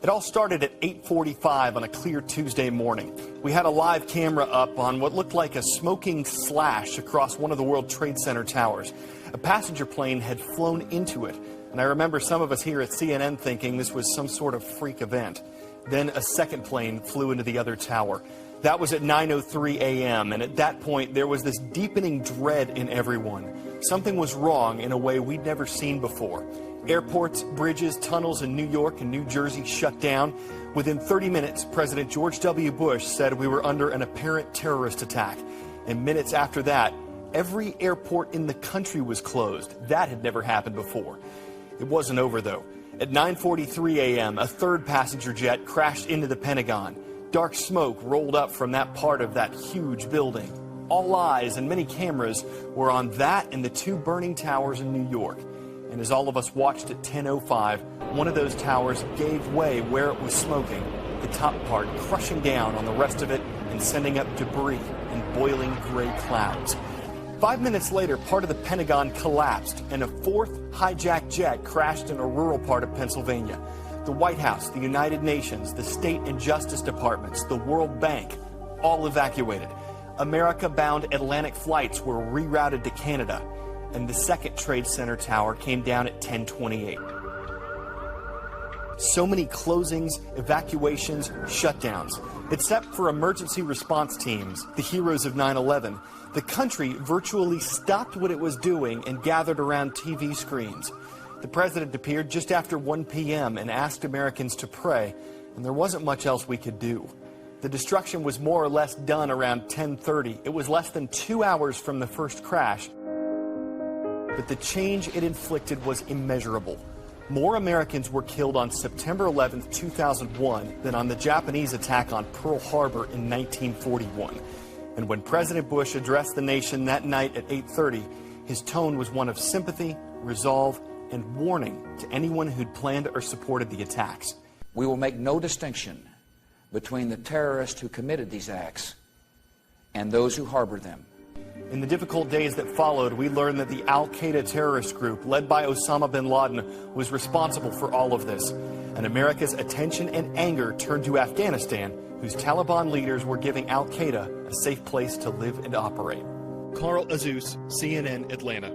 It all started at 8:45 on a clear Tuesday morning. We had a live camera up on what looked like a smoking slash across one of the World Trade Center towers. A passenger plane had flown into it, and I remember some of us here at CNN thinking this was some sort of freak event. Then a second plane flew into the other tower. That was at 9:03 a.m., and at that point there was this deepening dread in everyone. Something was wrong in a way we'd never seen before. Airports, bridges, tunnels in New York and New Jersey shut down. Within 30 minutes, President George W. Bush said we were under an apparent terrorist attack. And minutes after that, every airport in the country was closed. That had never happened before. It wasn't over, though. At 9:43 a.m., a third passenger jet crashed into the Pentagon. Dark smoke rolled up from that part of that huge building. All eyes and many cameras were on that and the two burning towers in New York. And as all of us watched at 10:05, one of those towers gave way where it was smoking, the top part crushing down on the rest of it and sending up debris and boiling gray clouds. 5 minutes later, part of the Pentagon collapsed, and a fourth hijacked jet crashed in a rural part of Pennsylvania. The White House, the United Nations, the state and justice departments, the World Bank, all evacuated. America-bound Atlantic flights were rerouted to Canada, and the second Trade Center tower came down at 10:28. So many closings, evacuations, shutdowns. Except for emergency response teams, the heroes of 9/11, the country virtually stopped what it was doing and gathered around TV screens. The president appeared just after 1 p.m. and asked Americans to pray, and there wasn't much else we could do. The destruction was more or less done around 10:30. It was less than 2 hours from the first crash, but the change it inflicted was immeasurable. More Americans were killed on September 11, 2001 than on the Japanese attack on Pearl Harbor in 1941. And when President Bush addressed the nation that night at 8:30, his tone was one of sympathy, resolve, and warning to anyone who'd planned or supported the attacks. We will make no distinction between the terrorists who committed these acts and those who harbored them. In the difficult days that followed, we learned that the al-Qaeda terrorist group, led by Osama bin Laden, was responsible for all of this. And America's attention and anger turned to Afghanistan, whose Taliban leaders were giving al-Qaeda a safe place to live and operate. Carl Azus, CNN, Atlanta.